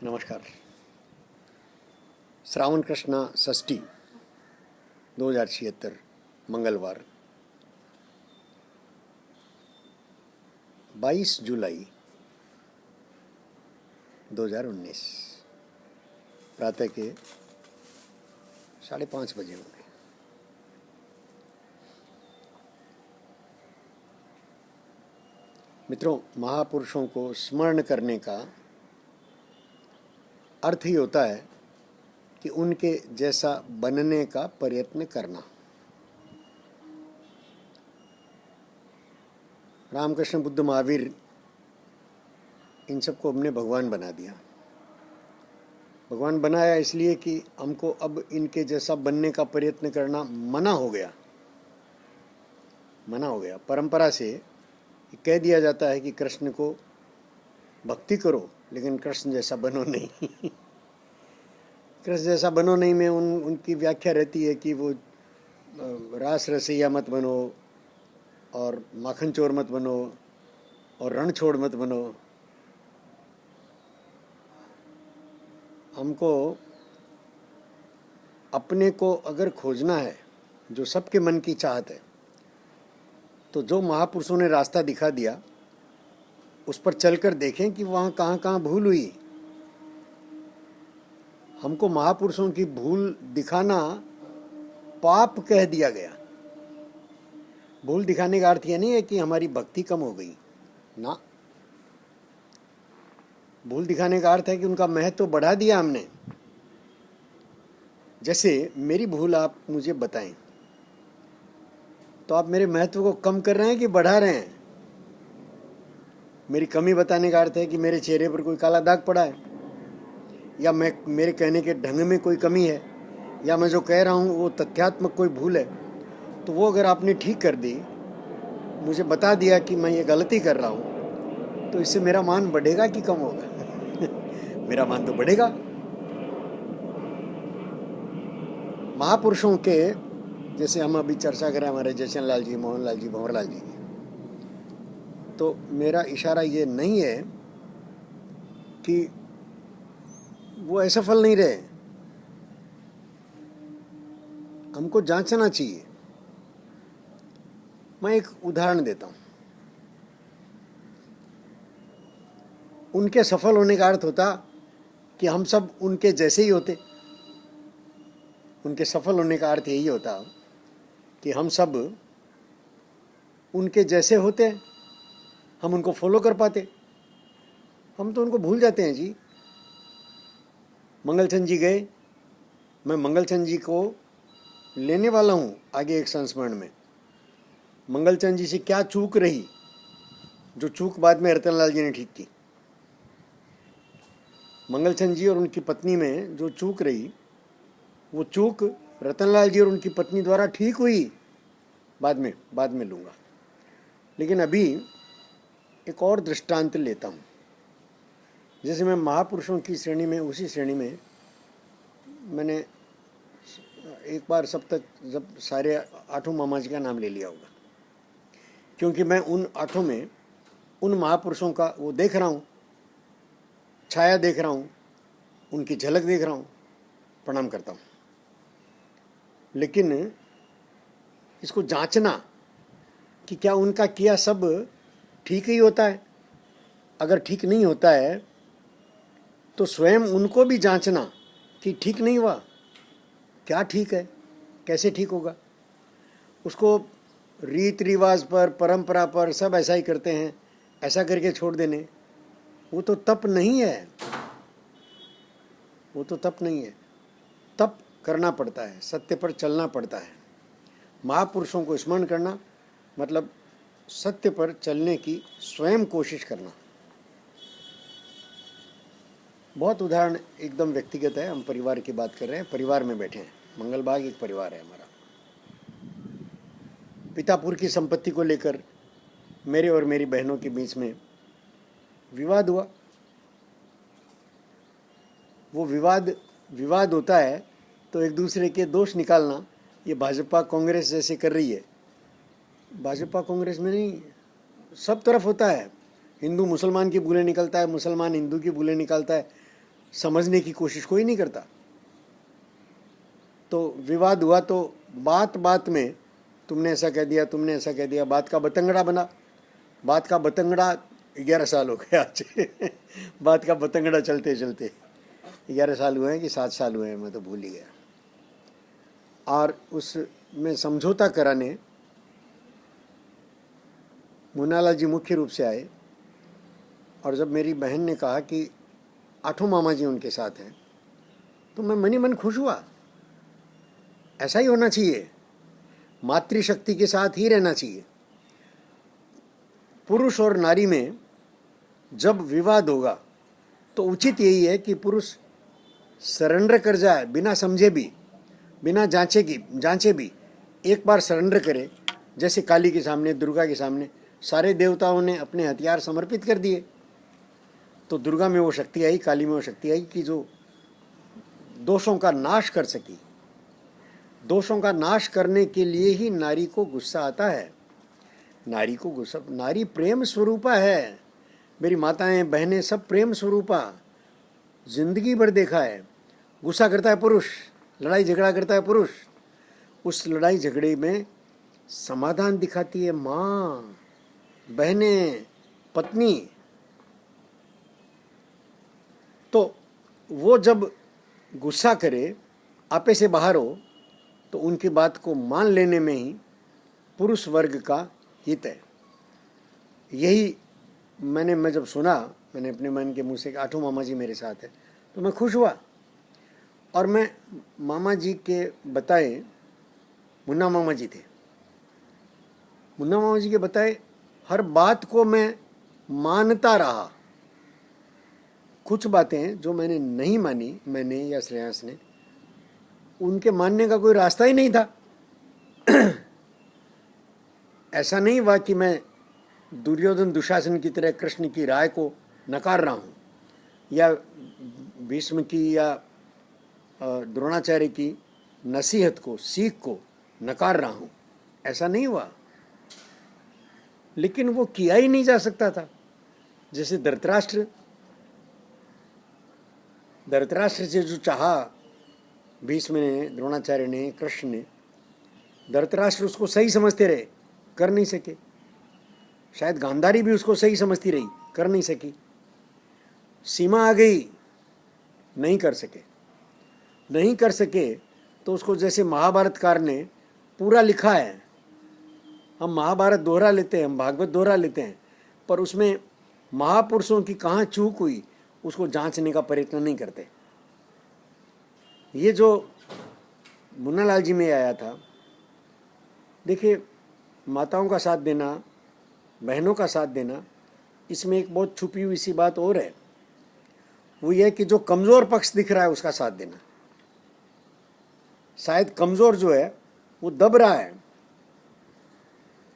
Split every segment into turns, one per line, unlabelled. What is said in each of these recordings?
नमस्कार। श्रावण कृष्ण षष्ठी 2076 मंगलवार 22 जुलाई 2019 प्रातः के 5:30 बजे होंगे। मित्रों, महापुरुषों को स्मरण करने का अर्थ ही होता है कि उनके जैसा बनने का प्रयत्न करना। रामकृष्ण, बुद्ध, महावीर, इन सबको हमने भगवान बना दिया। भगवान बनाया इसलिए कि हमको अब इनके जैसा बनने का प्रयत्न करना मना हो गया। परंपरा से कह दिया जाता है कि कृष्ण को भक्ति करो, लेकिन कृष्ण जैसा बनो नहीं। कृष्ण जैसा बनो नहीं में उनकी व्याख्या रहती है कि वो रास रसैया मत बनो और माखन चोर मत बनो और रण छोड़ मत बनो। हमको अपने को अगर खोजना है, जो सबके मन की चाहत है, तो जो महापुरुषों ने रास्ता दिखा दिया उस पर चलकर देखें कि वहाँ कहाँ कहाँ भूल हुई। हमको महापुरुषों की भूल दिखाना पाप कह दिया गया। भूल दिखाने का अर्थ यह नहीं है कि हमारी भक्ति कम हो गई ना। भूल दिखाने का अर्थ है कि उनका महत्व बढ़ा दिया हमने। जैसे मेरी भूल आप मुझे बताएं तो आप मेरे महत्व को कम कर रहे हैं कि बढ़ा रहे हैं? मेरी कमी बताने का अर्थ है कि मेरे चेहरे पर कोई काला दाग पड़ा है, या मेरे कहने के ढंग में कोई कमी है, या मैं जो कह रहा हूँ वो तथ्यात्मक कोई भूल है, तो वो अगर आपने ठीक कर दी, मुझे बता दिया कि मैं ये गलती कर रहा हूँ, तो इससे मेरा मान बढ़ेगा कि कम होगा? मेरा मान तो बढ़ेगा। महापुरुषों के जैसे हम अभी चर्चा करें हमारे जयचंद लाल जी, मोहनलाल जी, भंवरलाल जी की, तो मेरा इशारा ये नहीं है कि वो असफल नहीं रहे। हमको जांचना चाहिए। मैं एक उदाहरण देता हूं। उनके सफल होने का अर्थ होता कि हम सब उनके जैसे ही होते। उनके सफल होने का अर्थ यही होता कि हम सब उनके जैसे होते, हम उनको फॉलो कर पाते। हम तो उनको भूल जाते हैं जी। मंगलचंद जी गए, मैं मंगलचंद जी को लेने वाला हूँ आगे एक संस्मरण में। मंगलचंद जी से क्या चूक रही, जो चूक बाद में रतनलाल जी ने ठीक की। मंगलचंद जी और उनकी पत्नी में जो चूक रही, वो चूक रतनलाल जी और उनकी पत्नी द्वारा ठीक हुई। बाद में लूँगा। लेकिन अभी एक और दृष्टांत लेता हूँ। जैसे मैं महापुरुषों की श्रेणी में, उसी श्रेणी में मैंने एक बार सब तक जब सारे 8 मामा जी का नाम ले लिया होगा, क्योंकि मैं उन 8 में उन महापुरुषों का वो देख रहा हूँ, छाया देख रहा हूँ, उनकी झलक देख रहा हूँ, प्रणाम करता हूँ। लेकिन इसको जांचना कि क्या उनका किया सब ठीक ही होता है। अगर ठीक नहीं होता है तो स्वयं उनको भी जांचना कि ठीक नहीं हुआ, क्या ठीक है, कैसे ठीक होगा। उसको रीत रिवाज पर, परंपरा पर सब ऐसा ही करते हैं, ऐसा करके छोड़ देने, वो तो तप नहीं है। वो तो तप नहीं है। तप करना पड़ता है, सत्य पर चलना पड़ता है। महापुरुषों को स्मरण करना मतलब सत्य पर चलने की स्वयं कोशिश करना। बहुत उदाहरण एकदम व्यक्तिगत है। हम परिवार की बात कर रहे हैं, परिवार में बैठे हैं। मंगलबाग एक परिवार है हमारा। पितापुर की संपत्ति को लेकर मेरे और मेरी बहनों के बीच में विवाद हुआ। वो विवाद होता है तो एक दूसरे के दोष निकालना, ये भाजपा कांग्रेस जैसे कर रही है। भाजपा कांग्रेस में नहीं, सब तरफ होता है। हिंदू मुसलमान की बुरे निकलता है, मुसलमान हिंदू की बुरे निकालता है। समझने की कोशिश कोई नहीं करता। तो विवाद हुआ तो बात बात में तुमने ऐसा कह दिया, तुमने ऐसा कह दिया, बात का बतंगड़ा बना। बात का बतंगड़ा 11 साल हो गए आज बात का बतंगड़ा चलते चलते 11 साल हुए हैं कि 7 साल हुए हैं, मैं तो भूल ही गया। और उसमें समझौता कराने मुन्नालाल जी मुख्य रूप से आए। और जब मेरी बहन ने कहा कि 8 मामा जी उनके साथ हैं, तो मैं मनी मन खुश हुआ। ऐसा ही होना चाहिए, मातृशक्ति के साथ ही रहना चाहिए। पुरुष और नारी में जब विवाद होगा तो उचित यही है कि पुरुष सरेंडर कर जाए, बिना समझे भी, बिना जांचे भी एक बार सरेंडर करे। जैसे काली के सामने, दुर्गा के सामने सारे देवताओं ने अपने हथियार समर्पित कर दिए, तो दुर्गा में वो शक्ति आई, काली में वो शक्ति आई कि जो दोषों का नाश कर सकी। दोषों का नाश करने के लिए ही नारी को गुस्सा आता है। नारी को गुस्सा, नारी प्रेम स्वरूपा है। मेरी माताएं बहनें सब प्रेम स्वरूपा, जिंदगी भर देखा है। गुस्सा करता है पुरुष, लड़ाई झगड़ा करता है पुरुष, उस लड़ाई झगड़े में समाधान दिखाती है माँ, बहनें, पत्नी। तो वो जब गुस्सा करे, आपे से बाहर हो, तो उनकी बात को मान लेने में ही पुरुष वर्ग का हित है। यही मैं जब सुना, मैंने अपने मन के मुंह से 8 मामा जी मेरे साथ है, तो मैं खुश हुआ। और मैं मामा जी के बताए, मुन्ना मामा जी थे, मुन्ना मामा जी के बताए हर बात को मैं मानता रहा। कुछ बातें जो मैंने नहीं मानी, मैंने या श्रेयांस ने, उनके मानने का कोई रास्ता ही नहीं था। ऐसा नहीं हुआ कि मैं दुर्योधन दुशासन की तरह कृष्ण की राय को नकार रहा हूँ, या भीष्म की या द्रोणाचार्य की नसीहत को, सीख को नकार रहा हूँ, ऐसा नहीं हुआ। लेकिन वो किया ही नहीं जा सकता था। जैसे धृतराष्ट्र से जो चाहा भीष्म ने, द्रोणाचार्य ने, कृष्ण ने, धृतराष्ट्र उसको सही समझते रहे, कर नहीं सके। शायद गांधारी भी उसको सही समझती रही, कर नहीं सकी। सीमा आ गई, नहीं कर सके। तो उसको, जैसे महाभारतकार ने पूरा लिखा है, हम महाभारत दोहरा लेते हैं, हम भागवत दोहरा लेते हैं, पर उसमें महापुरुषों की कहाँ चूक हुई उसको जांचने का प्रयत्न नहीं करते। ये जो मुन्नालाल जी में आया था, देखिए, माताओं का साथ देना, बहनों का साथ देना, इसमें एक बहुत छुपी हुई सी बात और है। वो ये कि जो कमज़ोर पक्ष दिख रहा है उसका साथ देना। शायद कमज़ोर जो है वो दब रहा है,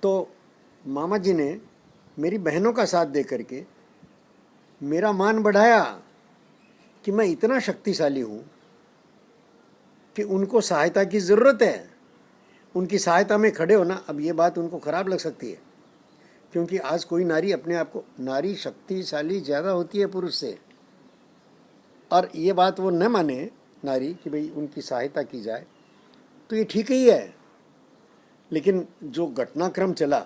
तो मामा जी ने मेरी बहनों का साथ दे करके मेरा मान बढ़ाया कि मैं इतना शक्तिशाली हूँ कि उनको सहायता की ज़रूरत है। उनकी सहायता में खड़े होना, अब ये बात उनको खराब लग सकती है, क्योंकि आज कोई नारी अपने आप को, नारी शक्तिशाली ज़्यादा होती है पुरुष से, और ये बात वो न माने नारी कि भाई उनकी सहायता की जाए, तो ये ठीक ही है। लेकिन जो घटनाक्रम चला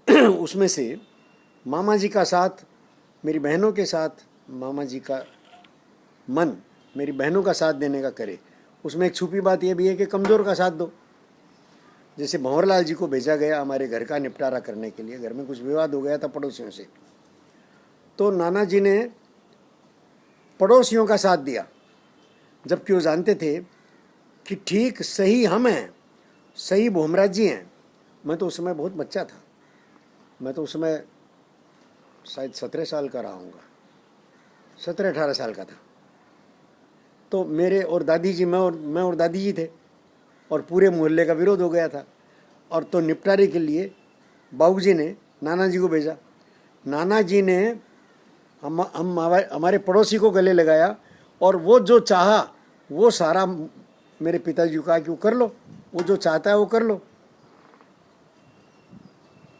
उसमें से मामा जी का साथ, मेरी बहनों के साथ मामा जी का मन मेरी बहनों का साथ देने का करे, उसमें एक छुपी बात यह भी है कि कमज़ोर का साथ दो। जैसे भंवरलाल जी को भेजा गया हमारे घर का निपटारा करने के लिए, घर में कुछ विवाद हो गया था पड़ोसियों से, तो नाना जी ने पड़ोसियों का साथ दिया, जबकि वो जानते थे कि ठीक सही हम हैं, सही भोमराज जी हैं। मैं तो उस समय बहुत बच्चा था, मैं तो उस समय शायद 17 साल का रहा हूँगा, 17-18 साल का था। तो मेरे और दादी जी, मैं और दादी जी थे, और पूरे मोहल्ले का विरोध हो गया था। और तो निपटारे के लिए बाबूजी ने नाना जी को भेजा। नाना जी ने हमारे पड़ोसी को गले लगाया, और वो जो चाहा वो सारा मेरे पिताजी को कहा कि वो कर लो, वो जो चाहता है वो कर लो।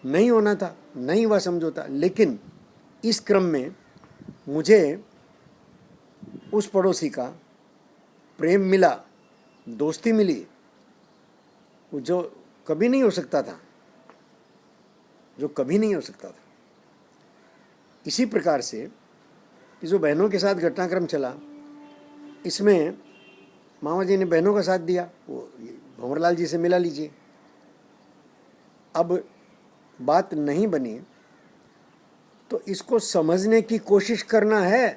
नहीं होना था, नहीं हुआ समझौता। लेकिन इस क्रम में मुझे उस पड़ोसी का प्रेम मिला, दोस्ती मिली, वो जो कभी नहीं हो सकता था, जो कभी नहीं हो सकता था। इसी प्रकार से ये जो बहनों के साथ घटनाक्रम चला, इसमें मामा जी ने बहनों का साथ दिया, वो भंवरलाल जी से मिला लीजिए। अब बात नहीं बनी तो इसको समझने की कोशिश करना है,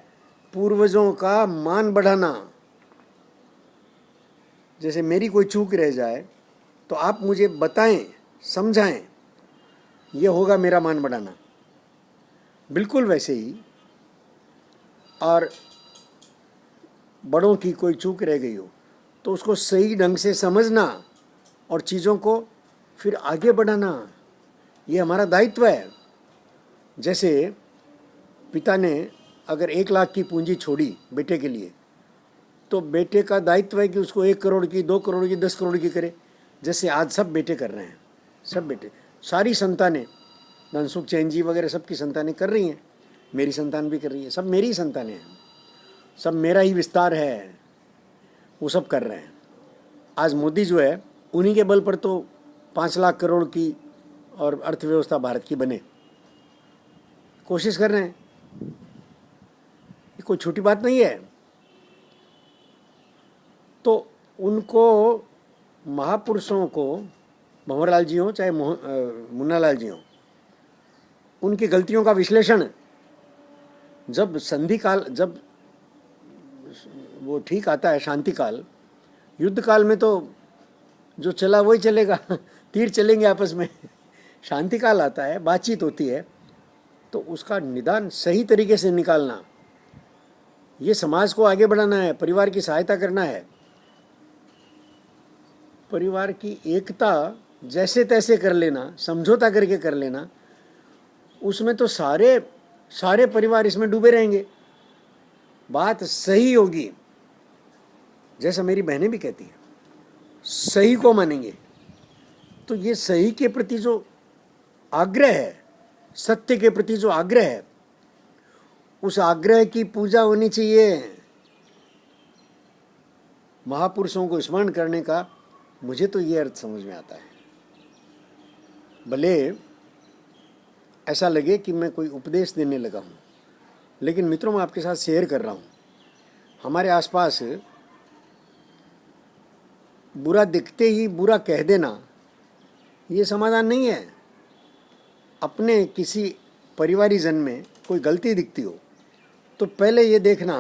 पूर्वजों का मान बढ़ाना। जैसे मेरी कोई चूक रह जाए तो आप मुझे बताएं, समझाएं, यह होगा मेरा मान बढ़ाना। बिल्कुल वैसे ही और बड़ों की कोई चूक रह गई हो तो उसको सही ढंग से समझना और चीज़ों को फिर आगे बढ़ाना, ये हमारा दायित्व है। जैसे पिता ने अगर 1 लाख की पूंजी छोड़ी बेटे के लिए, तो बेटे का दायित्व है कि उसको 1 करोड़ की, 2 करोड़ की, 10 करोड़ की करे, जैसे आज सब बेटे कर रहे हैं। सब बेटे, सारी संतानें, धनसुख चैन जी वगैरह सबकी संतानें कर रही हैं, मेरी संतान भी कर रही है, सब मेरी संतानें हैं, सब मेरा ही विस्तार है, वो सब कर रहे हैं। आज मोदी जो है उन्हीं के बल पर तो 5 लाख करोड़ की और अर्थव्यवस्था भारत की बने, कोशिश कर रहे हैं। ये कोई छोटी बात नहीं है। तो उनको, महापुरुषों को, भंवरलाल जी हों चाहे मुन्नालाल जी हों, उनकी गलतियों का विश्लेषण जब संधि काल, जब वो ठीक आता है, शांति काल, युद्ध काल में तो जो चला वही चलेगा, तीर चलेंगे आपस में। शांति काल आता है, बातचीत होती है, तो उसका निदान सही तरीके से निकालना, ये समाज को आगे बढ़ाना है, परिवार की सहायता करना है। परिवार की एकता जैसे तैसे कर लेना, समझौता करके कर लेना, उसमें तो सारे परिवार इसमें डूबे रहेंगे। बात सही होगी, जैसा मेरी बहनें भी कहती हैं, सही को मानेंगे। तो ये सही के प्रति जो आग्रह है, सत्य के प्रति जो आग्रह है, उस आग्रह की पूजा होनी चाहिए। महापुरुषों को स्मरण करने का मुझे तो ये अर्थ समझ में आता है। भले ऐसा लगे कि मैं कोई उपदेश देने लगा हूँ, लेकिन मित्रों, मैं आपके साथ शेयर कर रहा हूँ। हमारे आसपास बुरा दिखते ही बुरा कह देना ये समाधान नहीं है। अपने किसी परिवारीजन में कोई गलती दिखती हो तो पहले ये देखना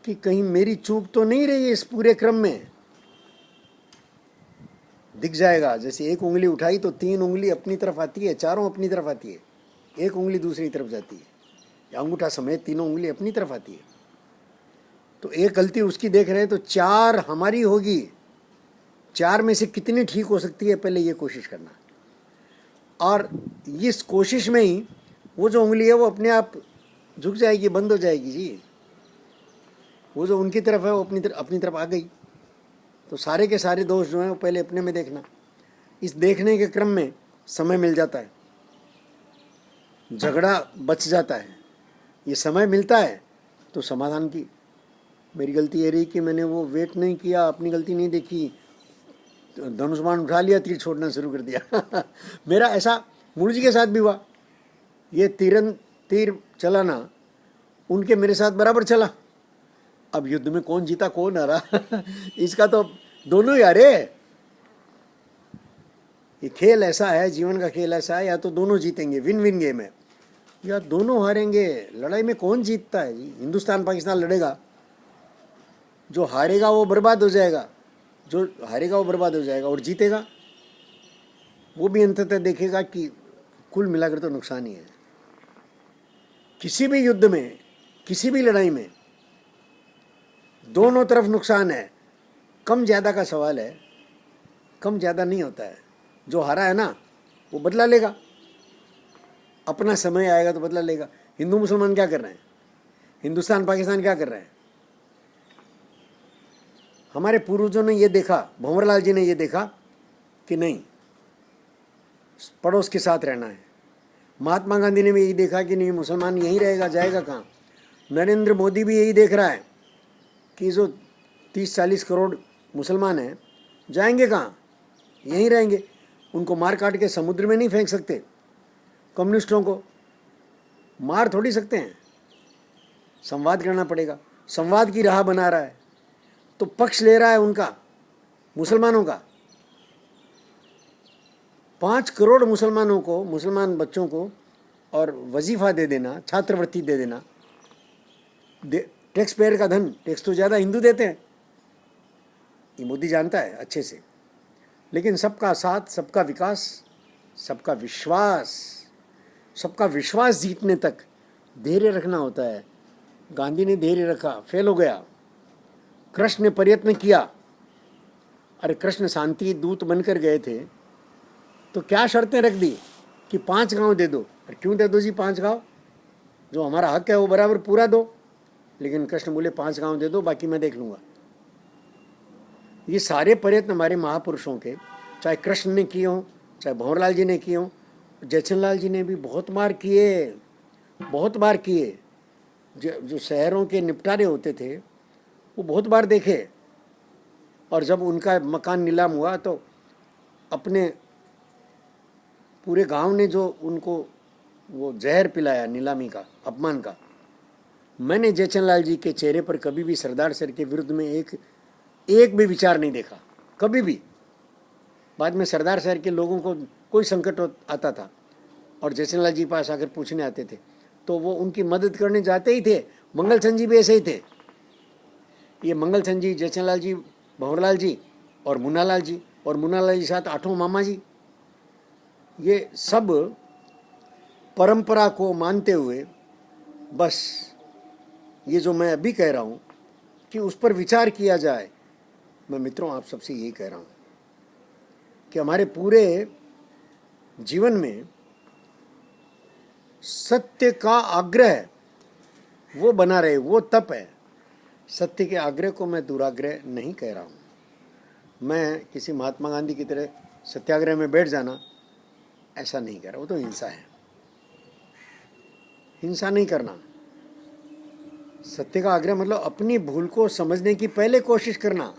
कि कहीं मेरी चूक तो नहीं रही है इस पूरे क्रम में। दिख जाएगा, जैसे 1 उंगली उठाई तो 3 उंगली अपनी तरफ आती है, 4 अपनी तरफ आती है, 1 उंगली दूसरी तरफ जाती है, या अंगूठा समेत 3 उंगली अपनी तरफ आती है। तो एक गलती उसकी देख रहे हैं तो 4 हमारी होगी। 4 में से कितनी ठीक हो सकती है, पहले ये कोशिश करना। और इस कोशिश में ही वो जो उंगली है वो अपने आप झुक जाएगी, बंद हो जाएगी जी। वो जो उनकी तरफ है वो अपनी तरफ आ गई। तो सारे के सारे दोष जो हैं वो पहले अपने में देखना। इस देखने के क्रम में समय मिल जाता है, झगड़ा बच जाता है। ये समय मिलता है तो समाधान की, मेरी गलती ये रही कि मैंने वो वेट नहीं किया, अपनी गलती नहीं देखी, धनुष बाण उठा लिया, तीर छोड़ना शुरू कर दिया। मेरा ऐसा मुरु जी के साथ भी हुआ। ये तीर चलाना उनके मेरे साथ बराबर चला। अब युद्ध में कौन जीता कौन हारा इसका तो दोनों ही हारे। ये खेल ऐसा है, जीवन का खेल ऐसा है, या तो दोनों जीतेंगे, विन विन गेम है, या दोनों हारेंगे। लड़ाई में कौन जीतता है जी? हिंदुस्तान पाकिस्तान लड़ेगा, जो हारेगा वो बर्बाद हो जाएगा, जो हारेगा वो बर्बाद हो जाएगा, और जीतेगा वो भी अंततः देखेगा कि कुल मिलाकर तो नुकसान ही है। किसी भी युद्ध में, किसी भी लड़ाई में दोनों तरफ नुकसान है। कम ज़्यादा का सवाल है, कम ज़्यादा नहीं होता है। जो हारा है ना वो बदला लेगा, अपना समय आएगा तो बदला लेगा। हिंदू मुसलमान क्या कर रहे हैं, हिंदुस्तान पाकिस्तान क्या कर रहे हैं? हमारे पूर्वजों ने ये देखा, भंवरलाल जी ने ये देखा कि नहीं, पड़ोस के साथ रहना है। महात्मा गांधी ने भी यही देखा कि नहीं, मुसलमान यहीं रहेगा, जाएगा कहाँ। नरेंद्र मोदी भी यही देख रहा है कि जो 30-40 करोड़ मुसलमान हैं जाएंगे कहाँ, यहीं रहेंगे। उनको मार काट के समुद्र में नहीं फेंक सकते, कम्युनिस्टों को मार थोड़ी सकते हैं, संवाद करना पड़ेगा। संवाद की राह बना रहा है तो पक्ष ले रहा है उनका, मुसलमानों का। 5 करोड़ मुसलमानों को, मुसलमान बच्चों को और वजीफा दे देना, छात्रवृत्ति दे देना, टैक्स पेयर का धन, टैक्स तो ज़्यादा हिंदू देते हैं, ये मोदी जानता है अच्छे से। लेकिन सबका साथ, सबका विकास, सबका विश्वास, सबका विश्वास जीतने तक धैर्य रखना होता है। गांधी ने धैर्य रखा, फेल हो गया। कृष्ण ने प्रयत्न किया, अरे कृष्ण शांति दूत बनकर गए थे तो क्या शर्तें रख दी कि 5 गांव दे दो। अरे क्यों दे दो जी 5 गांव, जो हमारा हक है वो बराबर पूरा दो। लेकिन कृष्ण बोले 5 गांव दे दो, बाकी मैं देख लूँगा। ये सारे प्रयत्न हमारे महापुरुषों के, चाहे कृष्ण ने किए हों, चाहे भंवरलाल जी ने किए हों, जयचंद लाल जी ने भी बहुत बार किए, बहुत बार किए। जो शहरों के निपटारे होते थे वो बहुत बार देखे। और जब उनका मकान नीलाम हुआ तो अपने पूरे गांव ने जो उनको वो जहर पिलाया नीलामी का, अपमान का, मैंने जयचंद लाल जी के चेहरे पर कभी भी सरदार सर के विरुद्ध में एक भी विचार नहीं देखा, कभी भी। बाद में सरदार सर के लोगों को कोई संकट आता था और जयचंद लाल जी पास आकर पूछने आते थे तो वो उनकी मदद करने जाते ही थे। मंगलचंद जी भी ऐसे ही थे। ये मंगलचंद जी, जयचंद लाल जी, भंवरलाल जी और मुन्नालाल जी, और मुन्नालाल जी साथ 8 मामा जी, ये सब परंपरा को मानते हुए बस ये जो मैं अभी कह रहा हूँ कि उस पर विचार किया जाए। मैं मित्रों आप सबसे यही कह रहा हूँ कि हमारे पूरे जीवन में सत्य का आग्रह वो बना रहे, वो तप है। सत्य के आग्रह को मैं दुराग्रह नहीं कह रहा हूँ। मैं किसी महात्मा गांधी की तरह सत्याग्रह में बैठ जाना ऐसा नहीं कह रहा, वो तो हिंसा है। हिंसा नहीं करना। सत्य का आग्रह मतलब अपनी भूल को समझने की पहले कोशिश करना।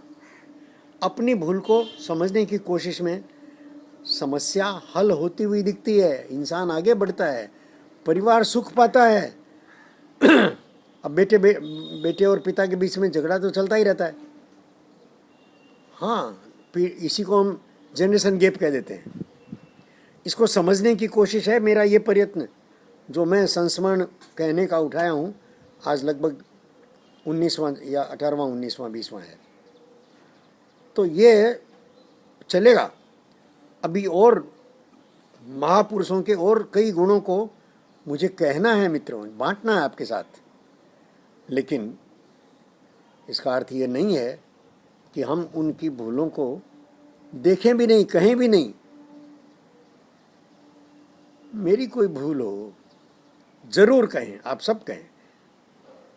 अपनी भूल को समझने की कोशिश में समस्या हल होती हुई दिखती है, इंसान आगे बढ़ता है, परिवार सुख पाता है। अब बेटे और पिता के बीच में झगड़ा तो चलता ही रहता है। हाँ, इसी को हम जनरेशन गैप कह देते हैं। इसको समझने की कोशिश है मेरा ये प्रयत्न, जो मैं संस्मरण कहने का उठाया हूँ। आज लगभग 19वां या 18वां 19वां 20वां है, तो ये चलेगा। अभी और महापुरुषों के और कई गुणों को मुझे कहना है मित्रों, बांटना है आपके साथ। लेकिन इसका अर्थ ये नहीं है कि हम उनकी भूलों को देखें भी नहीं, कहें भी नहीं। मेरी कोई भूल हो जरूर कहें, आप सब कहें।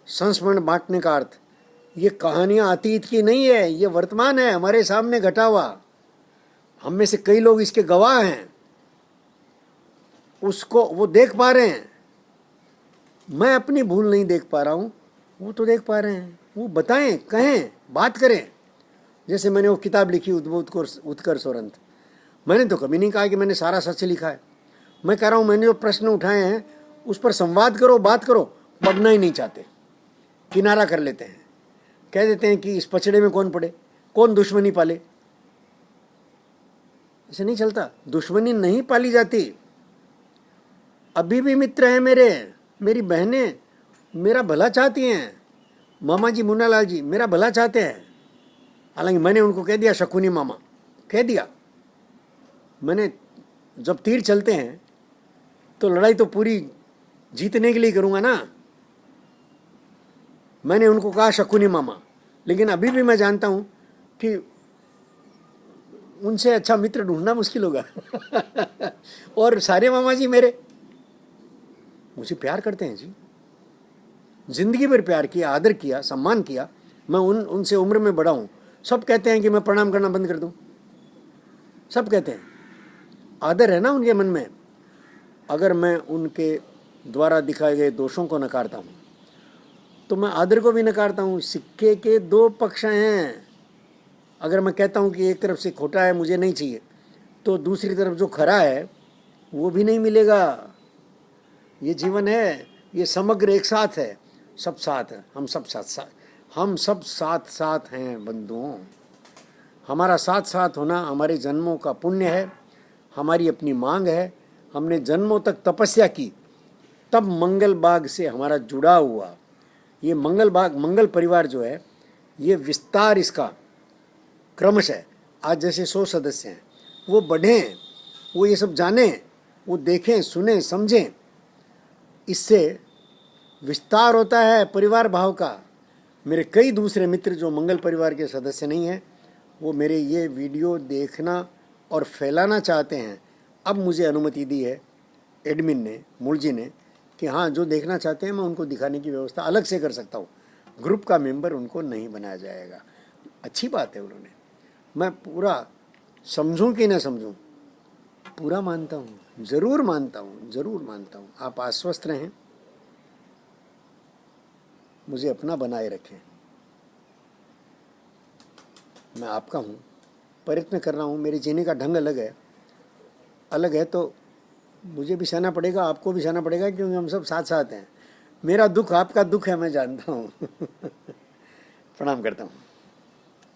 संस्मरण बांटने का अर्थ ये कहानियां अतीत की नहीं है, ये वर्तमान है, हमारे सामने घटा हुआ। हम में से कई लोग इसके गवाह हैं, उसको वो देख पा रहे हैं। मैं अपनी भूल नहीं देख पा रहा हूँ, वो तो देख पा रहे हैं। वो बताएं, कहें, बात करें। जैसे मैंने वो किताब लिखी उत्कर्ष और अंत, मैंने तो कभी नहीं कहा कि मैंने सारा सच लिखा है। मैं कह रहा हूँ मैंने जो प्रश्न उठाए हैं उस पर संवाद करो, बात करो। पढ़ना ही नहीं चाहते, किनारा कर लेते हैं, कह देते हैं कि इस पचड़े में कौन पड़े, कौन दुश्मनी पाले। ऐसे नहीं चलता, दुश्मनी नहीं पाली जाती। अभी भी मित्र हैं मेरे, मेरी बहनें मेरा भला चाहती हैं। मामा जी, मुन्नालाल जी मेरा भला चाहते हैं। हालांकि मैंने उनको कह दिया शकुनी मामा, कह दिया। मैंने जब तीर चलते हैं तो लड़ाई तो पूरी जीतने के लिए करूँगा ना। मैंने उनको कहा शकुनी मामा, लेकिन अभी भी मैं जानता हूँ कि उनसे अच्छा मित्र ढूंढना मुश्किल होगा। और सारे मामा जी मेरे मुझे प्यार करते हैं जी, जिंदगी भर प्यार किया, आदर किया, सम्मान किया। मैं उनसे उम्र में बड़ा हूँ। सब कहते हैं कि मैं प्रणाम करना बंद कर दूँ, सब कहते हैं। आदर है ना उनके मन में। अगर मैं उनके द्वारा दिखाए गए दोषों को नकारता हूँ तो मैं आदर को भी नकारता हूँ। सिक्के के दो पक्ष हैं। अगर मैं कहता हूँ कि एक तरफ से खोटा है, मुझे नहीं चाहिए, तो दूसरी तरफ जो खरा है वो भी नहीं मिलेगा। ये जीवन है, ये समग्र एक साथ है, सब साथ है, हम सब साथ साथ हैं बंधुओं। हमारा साथ साथ होना हमारे जन्मों का पुण्य है, हमारी अपनी मांग है। हमने जन्मों तक तपस्या की, तब मंगल बाग से हमारा जुड़ा हुआ ये मंगल परिवार जो है, ये विस्तार इसका क्रमशः आज जैसे 100 सदस्य हैं, वो बढ़ें, वो ये सब जानें, वो देखें, सुने, समझें। इससे विस्तार होता है परिवार भाव का। मेरे कई दूसरे मित्र जो मंगल परिवार के सदस्य नहीं हैं, वो मेरे ये वीडियो देखना और फैलाना चाहते हैं। अब मुझे अनुमति दी है एडमिन ने, मूल जी ने, कि हाँ, जो देखना चाहते हैं मैं उनको दिखाने की व्यवस्था अलग से कर सकता हूँ। ग्रुप का मेंबर उनको नहीं बनाया जाएगा। अच्छी बात है। उन्होंने, मैं पूरा समझूं कि न समझूं, पूरा मानता हूँ, ज़रूर मानता हूँ। आप आश्वस्त रहें, मुझे अपना बनाए रखें। मैं आपका हूँ, प्रयत्न कर रहा हूँ। मेरे जीने का ढंग अलग है तो मुझे भी सहना पड़ेगा, आपको भी सहना पड़ेगा, क्योंकि हम सब साथ साथ हैं। मेरा दुख आपका दुख है, मैं जानता हूँ। प्रणाम करता हूँ।